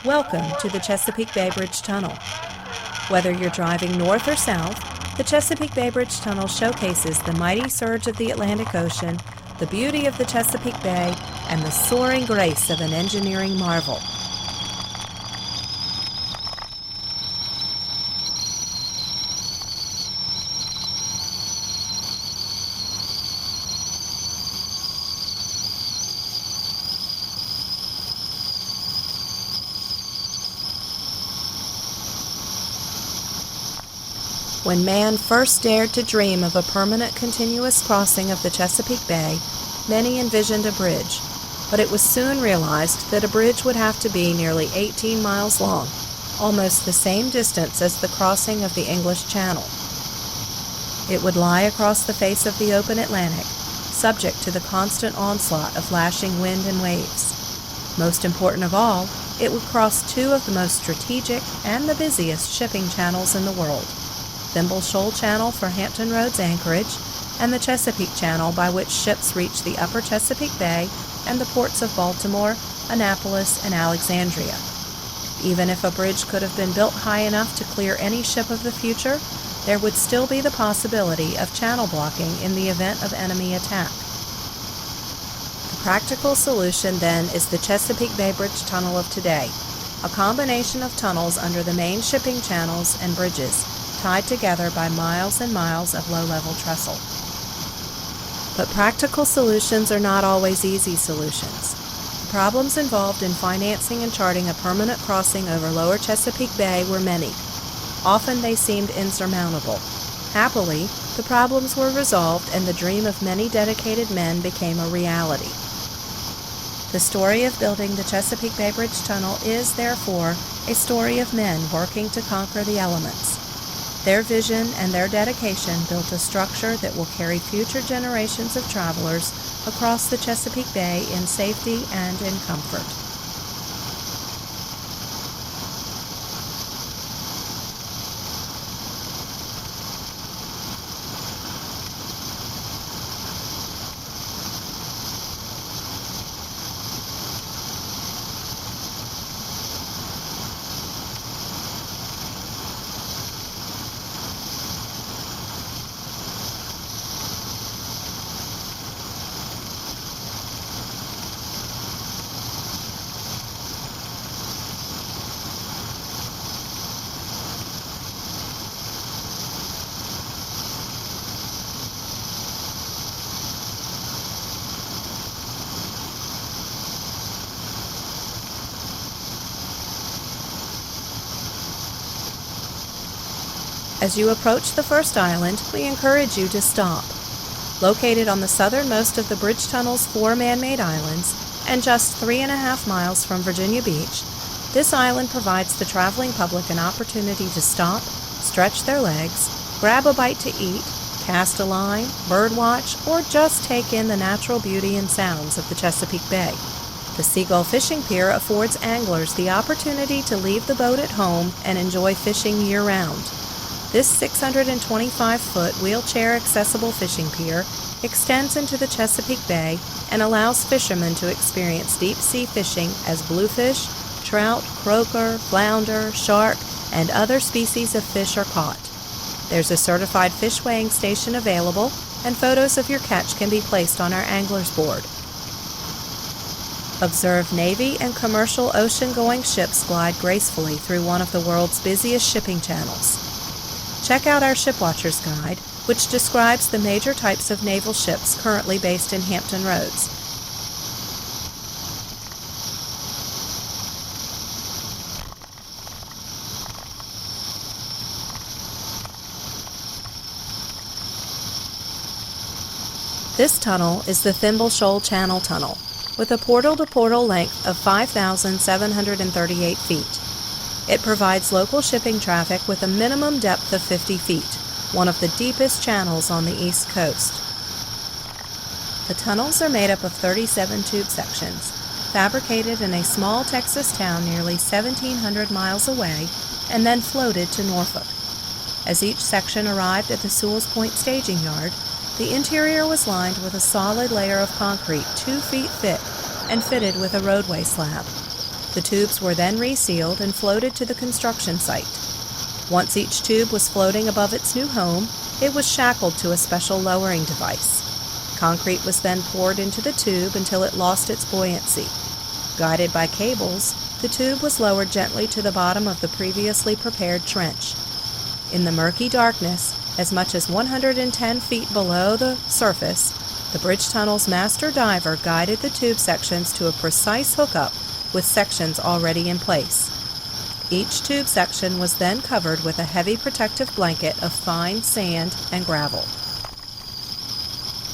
Welcome to the Chesapeake Bay Bridge Tunnel. Whether you're driving north or south, the Chesapeake Bay Bridge Tunnel showcases the mighty surge of the Atlantic Ocean, the beauty of the Chesapeake Bay, and the soaring grace of an engineering marvel. When man first dared to dream of a permanent continuous crossing of the Chesapeake Bay, many envisioned a bridge, but it was soon realized that a bridge would have to be nearly 18 miles long, almost the same distance as the crossing of the English Channel. It would lie across the face of the open Atlantic, subject to the constant onslaught of lashing wind and waves. Most important of all, it would cross two of the most strategic and the busiest shipping channels in the world: Thimble Shoal Channel for Hampton Roads anchorage, and the Chesapeake Channel by which ships reach the upper Chesapeake Bay and the ports of Baltimore, Annapolis, and Alexandria. Even if a bridge could have been built high enough to clear any ship of the future, there would still be the possibility of channel blocking in the event of enemy attack. The practical solution, then, is the Chesapeake Bay Bridge Tunnel of today, a combination of tunnels under the main shipping channels and bridges, tied together by miles and miles of low-level trestle. But practical solutions are not always easy solutions. The problems involved in financing and charting a permanent crossing over lower Chesapeake Bay were many. Often they seemed insurmountable. Happily, the problems were resolved and the dream of many dedicated men became a reality. The story of building the Chesapeake Bay Bridge Tunnel is, therefore, a story of men working to conquer the elements. Their vision and their dedication built a structure that will carry future generations of travelers across the Chesapeake Bay in safety and in comfort. As you approach the first island, we encourage you to stop. Located on the southernmost of the bridge tunnel's 4 man-made islands, and just 3.5 miles from Virginia Beach, this island provides the traveling public an opportunity to stop, stretch their legs, grab a bite to eat, cast a line, birdwatch, or just take in the natural beauty and sounds of the Chesapeake Bay. The Seagull Fishing Pier affords anglers the opportunity to leave the boat at home and enjoy fishing year-round. This 625-foot wheelchair-accessible fishing pier extends into the Chesapeake Bay and allows fishermen to experience deep-sea fishing as bluefish, trout, croaker, flounder, shark, and other species of fish are caught. There's a certified fish weighing station available, and photos of your catch can be placed on our angler's board. Observe Navy and commercial ocean-going ships glide gracefully through one of the world's busiest shipping channels. Check out our Shipwatcher's Guide, which describes the major types of naval ships currently based in Hampton Roads. This tunnel is the Thimble Shoal Channel Tunnel, with a portal-to-portal length of 5,738 feet. It provides local shipping traffic with a minimum depth of 50 feet, one of the deepest channels on the East Coast. The tunnels are made up of 37 tube sections, fabricated in a small Texas town nearly 1,700 miles away, and then floated to Norfolk. As each section arrived at the Sewell's Point staging yard, the interior was lined with a solid layer of concrete 2 feet thick and fitted with a roadway slab. The tubes were then resealed and floated to the construction site. Once each tube was floating above its new home, it was shackled to a special lowering device. Concrete was then poured into the tube until it lost its buoyancy. Guided by cables, the tube was lowered gently to the bottom of the previously prepared trench. In the murky darkness, as much as 110 feet below the surface, the bridge tunnel's master diver guided the tube sections to a precise hookup with sections already in place. Each tube section was then covered with a heavy protective blanket of fine sand and gravel.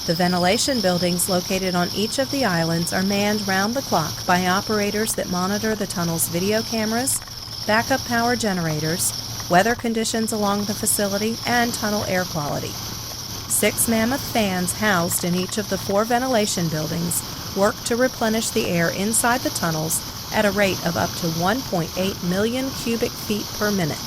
The ventilation buildings located on each of the islands are manned round the clock by operators that monitor the tunnel's video cameras, backup power generators, weather conditions along the facility, and tunnel air quality. 6 mammoth fans housed in each of the 4 ventilation buildings work to replenish the air inside the tunnels at a rate of up to 1.8 million cubic feet per minute.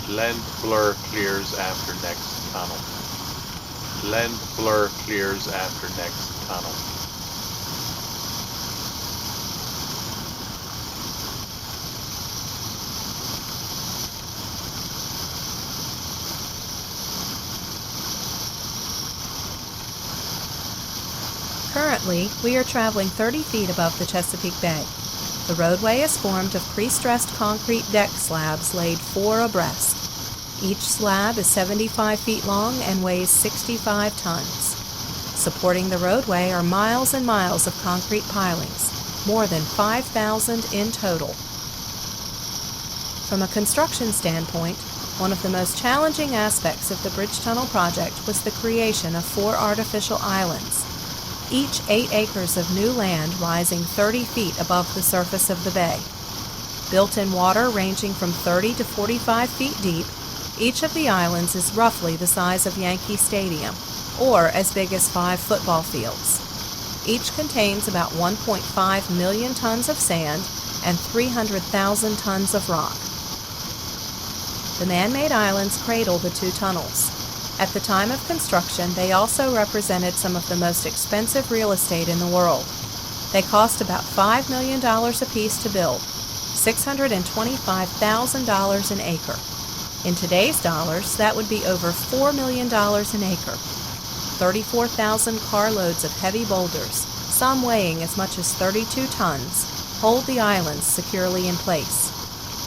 Blend blur clears after next tunnel. Blend blur clears after next tunnel. Currently, we are traveling 30 feet above the Chesapeake Bay. The roadway is formed of pre-stressed concrete deck slabs laid 4 abreast. Each slab is 75 feet long and weighs 65 tons. Supporting the roadway are miles and miles of concrete pilings, more than 5,000 in total. From a construction standpoint, one of the most challenging aspects of the bridge tunnel project was the creation of 4 artificial islands, each 8 acres of new land rising 30 feet above the surface of the bay. Built in water ranging from 30 to 45 feet deep, each of the islands is roughly the size of Yankee Stadium, or as big as 5 football fields. Each contains about 1.5 million tons of sand and 300,000 tons of rock. The man-made islands cradle the 2 tunnels. At the time of construction, they also represented some of the most expensive real estate in the world. They cost about $5 million apiece to build, $625,000 an acre. In today's dollars, that would be over $4 million an acre. 34,000 carloads of heavy boulders, some weighing as much as 32 tons, hold the islands securely in place.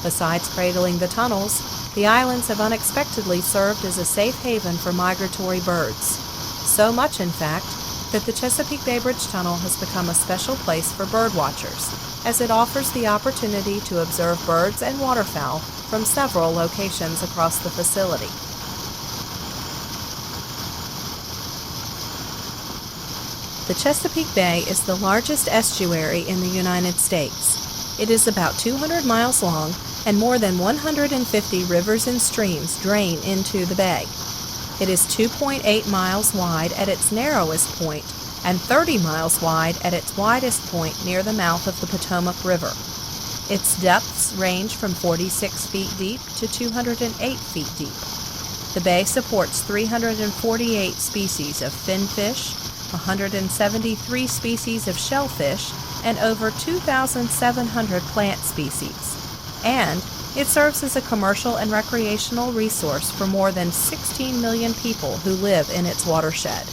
Besides cradling the tunnels, the islands have unexpectedly served as a safe haven for migratory birds. So much, in fact, that the Chesapeake Bay Bridge Tunnel has become a special place for bird watchers, as it offers the opportunity to observe birds and waterfowl from several locations across the facility. The Chesapeake Bay is the largest estuary in the United States. It is about 200 miles long, and more than 150 rivers and streams drain into the bay. It is 2.8 miles wide at its narrowest point and 30 miles wide at its widest point near the mouth of the Potomac River. Its depths range from 46 feet deep to 208 feet deep. The bay supports 348 species of finfish, 173 species of shellfish, and over 2,700 plant species. And it serves as a commercial and recreational resource for more than 16 million people who live in its watershed.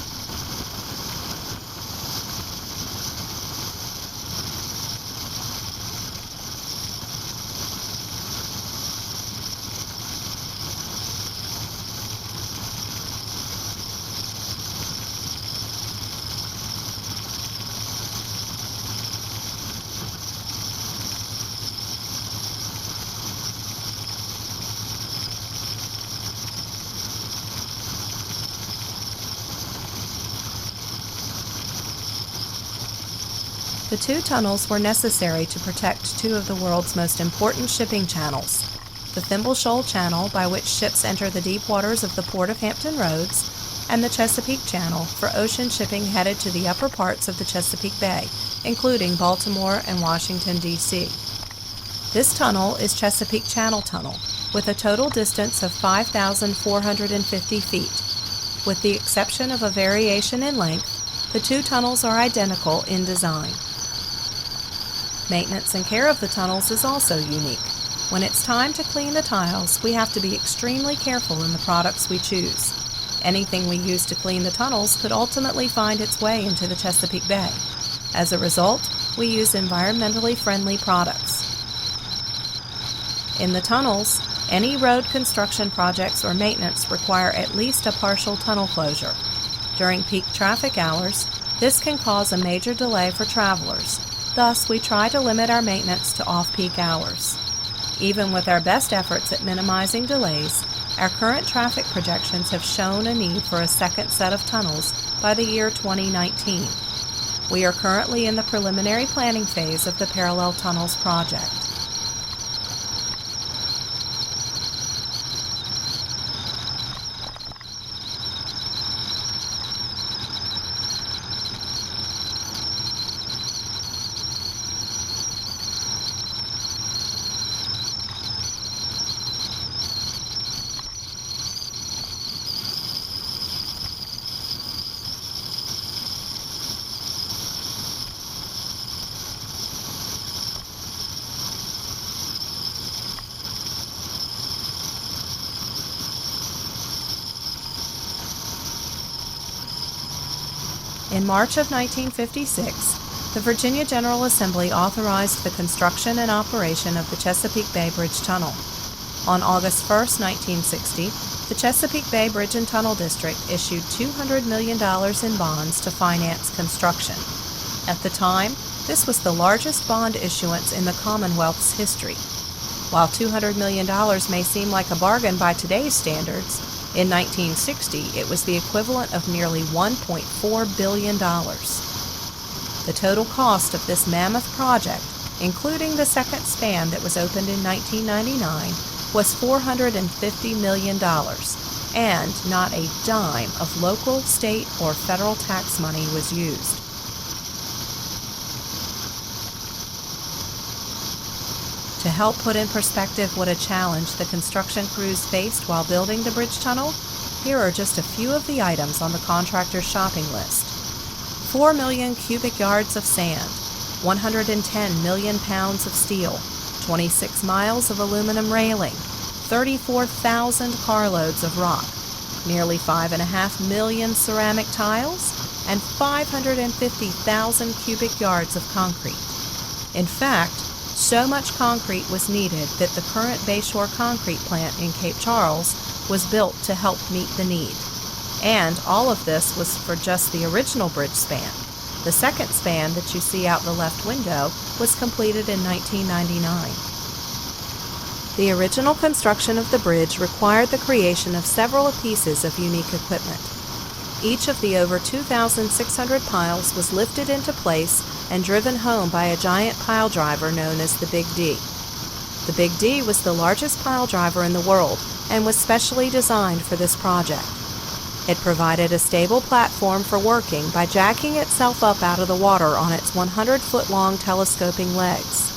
The 2 tunnels were necessary to protect 2 of the world's most important shipping channels, the Thimble Shoal Channel, by which ships enter the deep waters of the Port of Hampton Roads, and the Chesapeake Channel for ocean shipping headed to the upper parts of the Chesapeake Bay, including Baltimore and Washington, D.C. This tunnel is Chesapeake Channel Tunnel, with a total distance of 5,450 feet. With the exception of a variation in length, the two tunnels are identical in design. Maintenance and care of the tunnels is also unique. When it's time to clean the tiles, we have to be extremely careful in the products we choose. Anything we use to clean the tunnels could ultimately find its way into the Chesapeake Bay. As a result, we use environmentally friendly products. In the tunnels, any road construction projects or maintenance require at least a partial tunnel closure. During peak traffic hours, this can cause a major delay for travelers. Thus, we try to limit our maintenance to off-peak hours. Even with our best efforts at minimizing delays, our current traffic projections have shown a need for a second set of tunnels by the year 2019. We are currently in the preliminary planning phase of the Parallel Tunnels project. In March of 1956, the Virginia General Assembly authorized the construction and operation of the Chesapeake Bay Bridge Tunnel. On August 1, 1960, the Chesapeake Bay Bridge and Tunnel District issued $200 million in bonds to finance construction. At the time, this was the largest bond issuance in the Commonwealth's history. While $200 million may seem like a bargain by today's standards, in 1960, it was the equivalent of nearly $1.4 billion. The total cost of this mammoth project, including the second span that was opened in 1999, was $450 million, and not a dime of local, state, or federal tax money was used. To help put in perspective what a challenge the construction crews faced while building the bridge tunnel, here are just a few of the items on the contractor's shopping list. 4 million cubic yards of sand, 110 million pounds of steel, 26 miles of aluminum railing, 34,000 carloads of rock, nearly 5.5 million ceramic tiles, and 550,000 cubic yards of concrete. In fact, so much concrete was needed that the current Bayshore Concrete Plant in Cape Charles was built to help meet the need. And all of this was for just the original bridge span. The second span that you see out the left window was completed in 1999. The original construction of the bridge required the creation of several pieces of unique equipment. Each of the over 2,600 piles was lifted into place and driven home by a giant pile driver known as the Big D. The Big D was the largest pile driver in the world and was specially designed for this project. It provided a stable platform for working by jacking itself up out of the water on its 100-foot-long telescoping legs.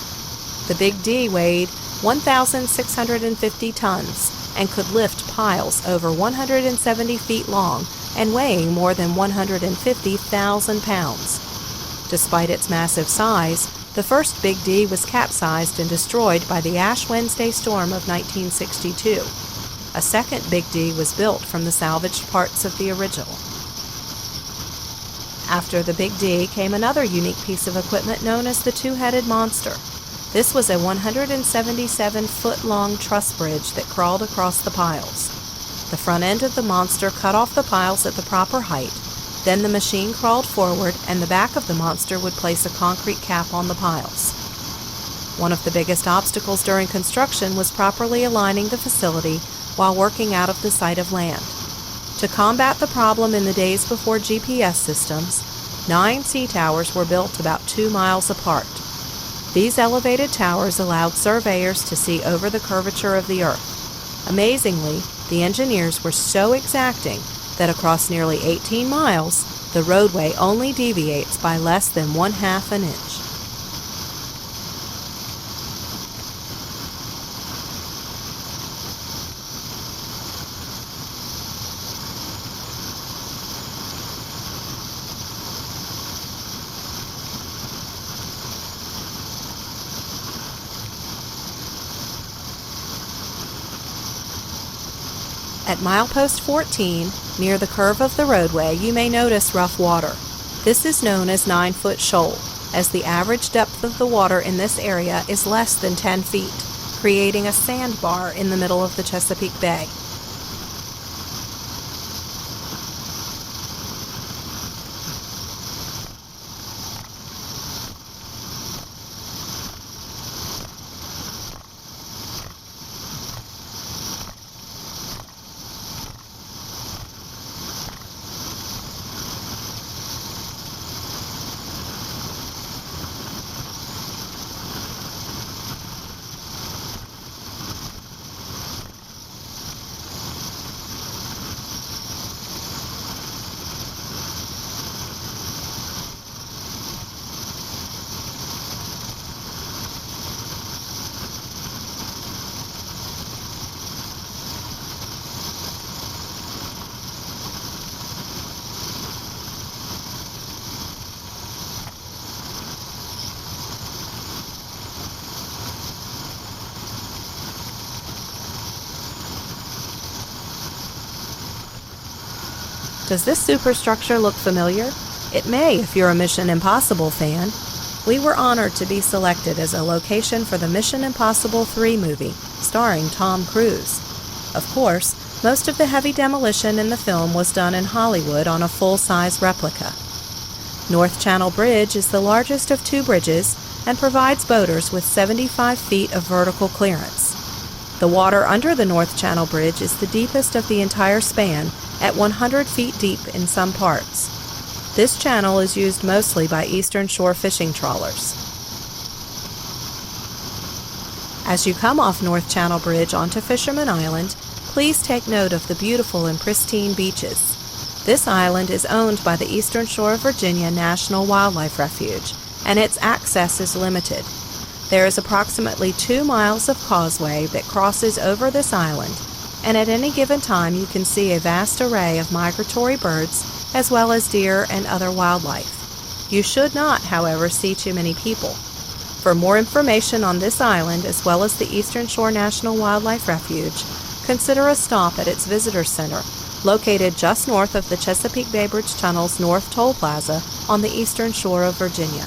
The Big D weighed 1,650 tons and could lift piles over 170 feet long and weighing more than 150,000 pounds. Despite its massive size, the first Big D was capsized and destroyed by the Ash Wednesday storm of 1962. A second Big D was built from the salvaged parts of the original. After the Big D came another unique piece of equipment known as the Two-Headed Monster. This was a 177-foot-long truss bridge that crawled across the piles. The front end of the monster cut off the piles at the proper height. Then the machine crawled forward, and the back of the monster would place a concrete cap on the piles. One of the biggest obstacles during construction was properly aligning the facility while working out of the sight of land. To combat the problem in the days before GPS systems, 9 sea towers were built about 2 miles apart. These elevated towers allowed surveyors to see over the curvature of the earth. Amazingly, the engineers were so exacting that across nearly 18 miles, the roadway only deviates by less than 1/2 an inch. At milepost 14, near the curve of the roadway, you may notice rough water. This is known as 9-foot shoal, as the average depth of the water in this area is less than 10 feet, creating a sandbar in the middle of the Chesapeake Bay. Does this superstructure look familiar? It may if you're a Mission Impossible fan. We were honored to be selected as a location for the Mission Impossible 3 movie, starring Tom Cruise. Of course, most of the heavy demolition in the film was done in Hollywood on a full-size replica. North Channel Bridge is the largest of 2 bridges and provides boaters with 75 feet of vertical clearance. The water under the North Channel Bridge is the deepest of the entire span, at 100 feet deep in some parts. This channel is used mostly by Eastern Shore fishing trawlers. As you come off North Channel Bridge onto Fisherman Island, please take note of the beautiful and pristine beaches. This island is owned by the Eastern Shore of Virginia National Wildlife Refuge, and its access is limited. There is approximately 2 miles of causeway that crosses over this island, and at any given time you can see a vast array of migratory birds as well as deer and other wildlife. You should not, however, see too many people. For more information on this island as well as the Eastern Shore National Wildlife Refuge, consider a stop at its visitor center, located just north of the Chesapeake Bay Bridge Tunnel's North Toll Plaza on the Eastern Shore of Virginia.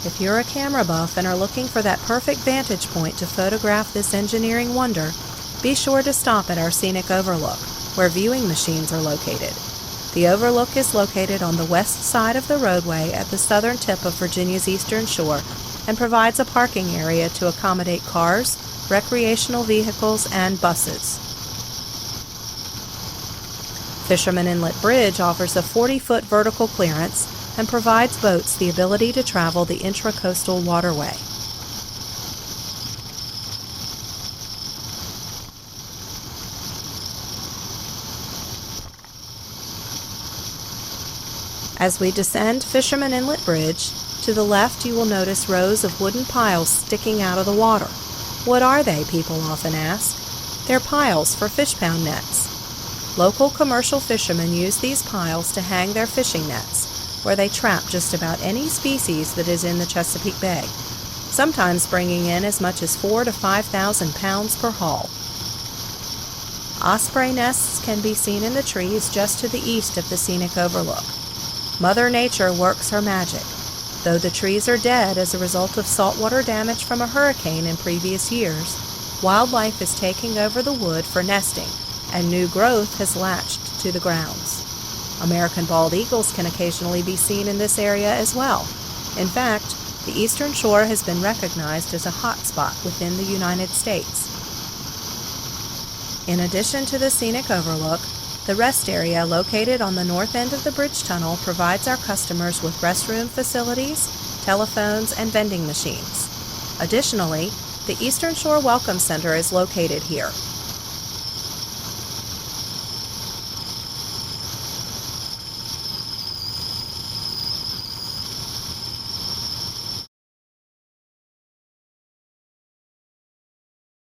If you're a camera buff and are looking for that perfect vantage point to photograph this engineering wonder, be sure to stop at our scenic overlook, where viewing machines are located. The overlook is located on the west side of the roadway at the southern tip of Virginia's Eastern Shore and provides a parking area to accommodate cars, recreational vehicles, and buses. Fisherman Inlet Bridge offers a 40-foot vertical clearance and provides boats the ability to travel the intracoastal waterway. As we descend Fisherman Inlet Bridge, to the left you will notice rows of wooden piles sticking out of the water. What are they, people often ask? They're piles for fish pound nets. Local commercial fishermen use these piles to hang their fishing nets, where they trap just about any species that is in the Chesapeake Bay, sometimes bringing in as much as 4,000 to 5,000 pounds per haul. Osprey nests can be seen in the trees just to the east of the scenic overlook. Mother Nature works her magic. Though the trees are dead as a result of saltwater damage from a hurricane in previous years, wildlife is taking over the wood for nesting, and new growth has latched to the grounds. American bald eagles can occasionally be seen in this area as well. In fact, the eastern shore has been recognized as a hotspot within the United States. In addition to the scenic overlook, the rest area located on the north end of the bridge tunnel provides our customers with restroom facilities, telephones, and vending machines. Additionally, the Eastern Shore Welcome Center is located here,